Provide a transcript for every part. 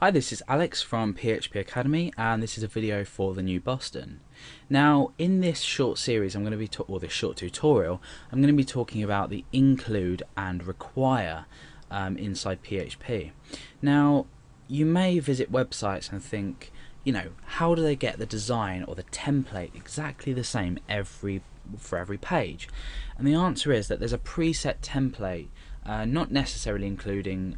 Hi, this is Alex from PHP Academy, and this is a video for the New Boston. Now, in this short series, I'm going to be or this short tutorial, I'm going to be talking about the include and require inside PHP. Now, you may visit websites and think, how do they get the design or the template exactly the same for every page? And the answer is that there's a preset template. Not necessarily including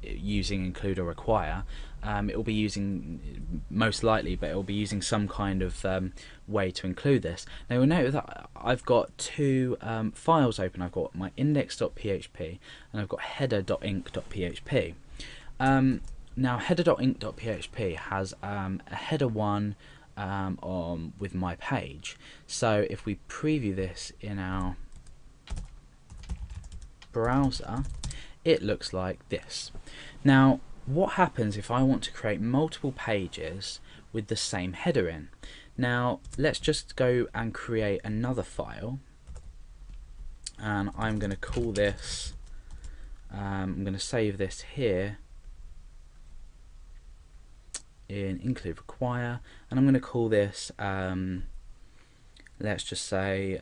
using include or require. It will be using, most likely, but it will be using some kind of way to include this. Now you'll note that I've got two files open. I've got my index.php and I've got header.inc.php. Now header.inc.php has a header 1 with my page. So if we preview this in our browser, it looks like this. Now, what happens if I want to create multiple pages with the same header in? Now, let's just go and create another file, and I'm going to call this, I'm going to save this here in include require, and I'm going to call this, let's just say,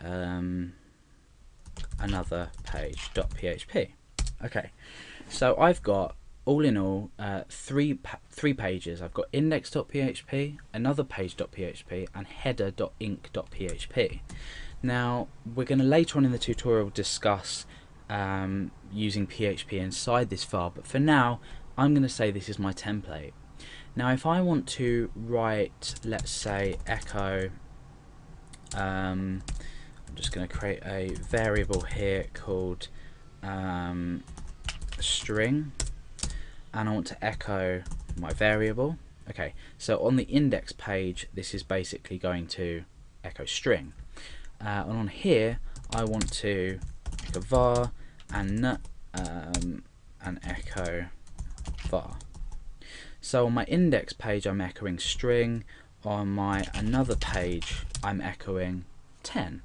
another page.php. Okay, so I've got all in all three pages. I've got index.php, another page.php, and header.inc.php. Now we're going to later on in the tutorial discuss using PHP inside this file, but for now I'm going to say this is my template. Now if I want to write, let's say, echo, I'm just going to create a variable here called string, and I want to echo my variable. Okay, so on the index page this is basically going to echo string, and on here I want to echo var and echo var. So on my index page I'm echoing string, on my another page I'm echoing 10.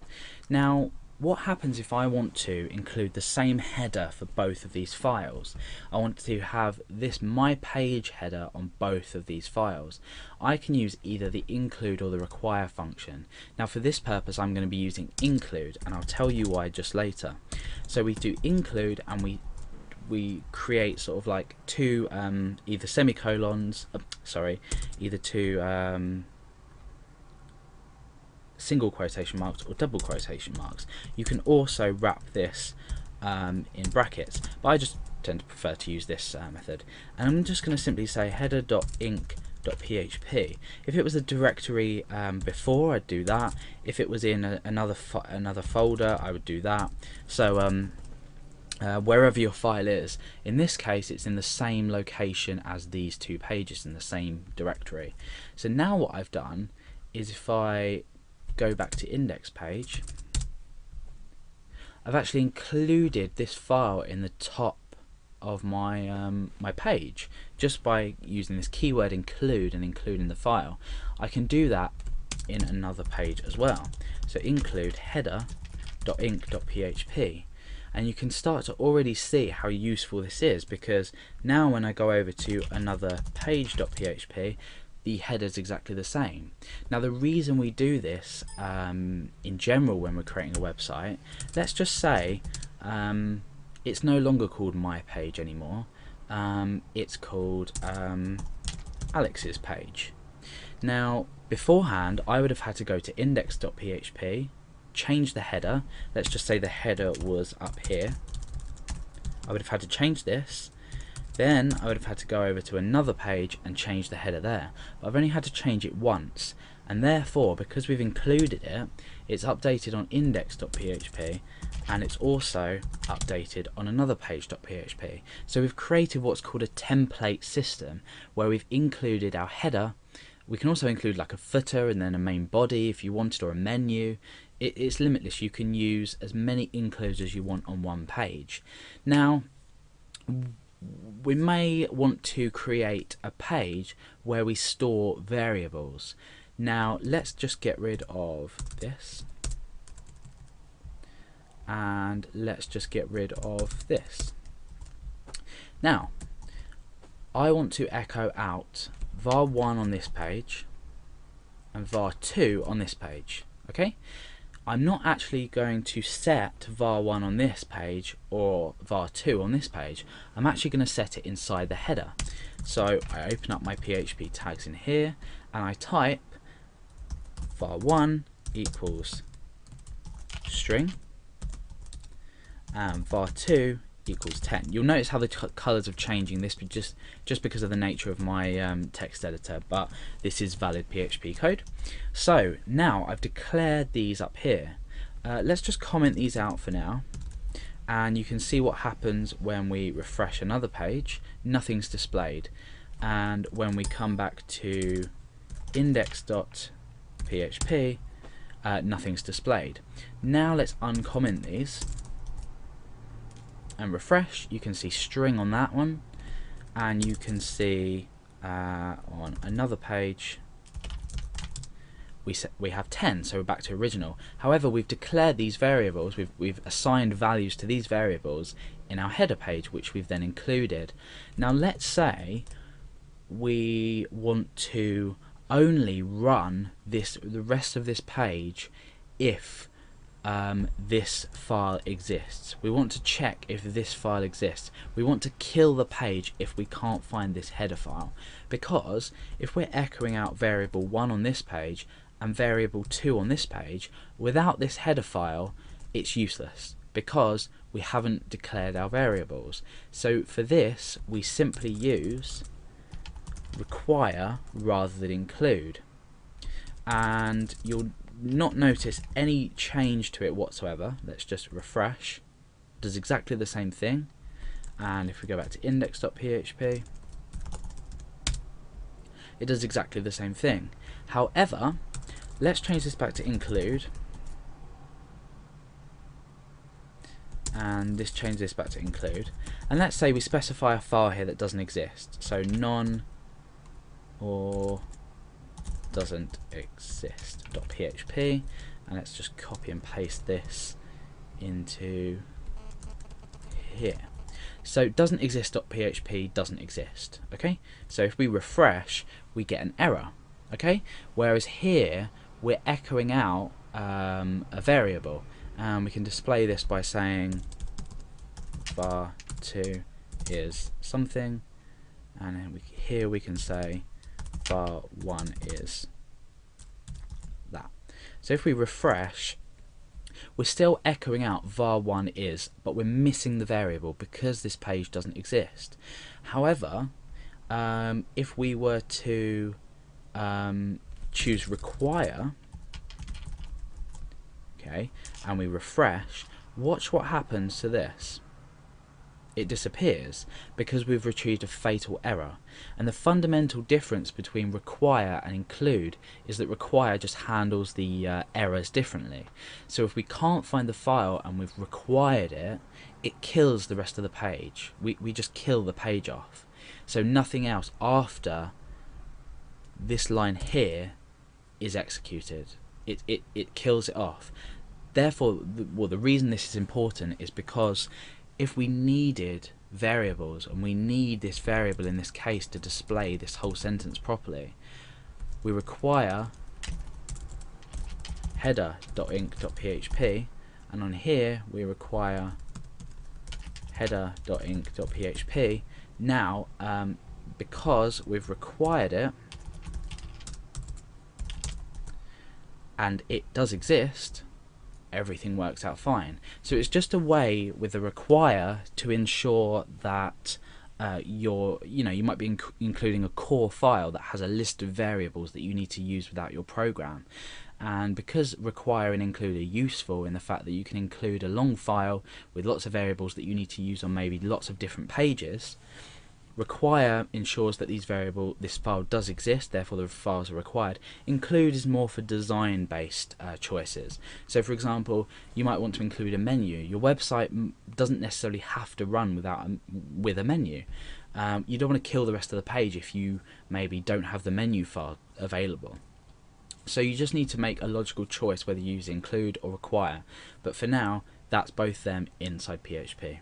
Now what happens if I want to include the same header for both of these files? I want to have this my page header on both of these files. I can use either the include or the require function. Now for this purpose I'm going to be using include, and I'll tell you why just later. So we do include and we create sort of like two either semicolons, either two single quotation marks or double quotation marks. You can also wrap this in brackets, but I just tend to prefer to use this method. And I'm just going to simply say header.inc.php. If it was a directory before, I'd do that. If it was in another folder, I would do that. So wherever your file is, in this case it's in the same location as these two pages, in the same directory. So now what I've done is, if I go back to index page, I've actually included this file in the top of my my page just by using this keyword include and including the file. I can do that in another page as well. So include header.inc.php, and you can start to already see how useful this is, because now when I go over to another page.php, the header is exactly the same. Now the reason we do this in general when we're creating a website, let's just say it's no longer called my page anymore, it's called Alex's page. Now beforehand I would have had to go to index.php, change the header, let's just say the header was up here, I would have had to change this. Then I would have had to go over to another page and change the header there, but I've only had to change it once, and therefore because we've included it, it's updated on index.php and it's also updated on another page.php. So we've created what's called a template system, where we've included our header. We can also include like a footer and then a main body if you wanted, or a menu. It's limitless. You can use as many includes as you want on one page. Now we may want to create a page where we store variables. Now let's just get rid of this, and let's just get rid of this. Now I want to echo out var1 on this page and var2 on this page. Okay, I'm not actually going to set var1 on this page or var2 on this page. I'm actually going to set it inside the header. So I open up my PHP tags in here and I type var1 equals string and var2 equals 10. You'll notice how the colors are changing. This just because of the nature of my text editor, but this is valid PHP code. So now I've declared these up here. Let's just comment these out for now, and you can see what happens when we refresh another page. Nothing's displayed, and when we come back to index.php, nothing's displayed. Now let's uncomment these and refresh. You can see string on that one, and you can see on another page we have 10, so we're back to original. However, we've declared these variables, we've assigned values to these variables in our header page, which we've then included. Now let's say we want to only run the rest of this page if this file exists. We want to check if this file exists. We want to kill the page if we can't find this header file, because if we're echoing out variable 1 on this page and variable 2 on this page, without this header file it's useless because we haven't declared our variables. So for this we simply use require rather than include, and you'll not notice any change to it whatsoever. Let's just refresh. It does exactly the same thing, and if we go back to index.php, it does exactly the same thing. However, let's change this back to include, and change this back to include, and let's say we specify a file here that doesn't exist, so none or doesn't exist .php, and let's just copy and paste this into here. So doesn't exist .php doesn't exist. Okay, so if we refresh we get an error. Okay, whereas here we're echoing out a variable, and we can display this by saying var2 is something, and then here we can say var1 is that. So if we refresh, we're still echoing out var1 is, but we're missing the variable because this page doesn't exist. However, if we were to choose require, okay, and we refresh, watch what happens to this. It disappears because we've retrieved a fatal error. And the fundamental difference between require and include is that require just handles the errors differently. So if we can't find the file and we've required it, it kills the rest of the page. We just kill the page off. So nothing else after this line here is executed. It kills it off. Therefore, the reason this is important is because if we needed variables, and we need this variable in this case to display this whole sentence properly, we require header.inc.php, and on here we require header.inc.php. Now, because we've required it and it does exist, everything works out fine. So it's just a way with the require to ensure that you might be including a core file that has a list of variables that you need to use without your program. And because require and include are useful in the fact that you can include a long file with lots of variables that you need to use on maybe lots of different pages, require ensures that this file does exist, therefore the files are required. Include is more for design based choices. So for example, you might want to include a menu. Your website doesn't necessarily have to run with a menu. You don't want to kill the rest of the page if you maybe don't have the menu file available. So you just need to make a logical choice whether you use include or require, but for now that's both them inside PHP.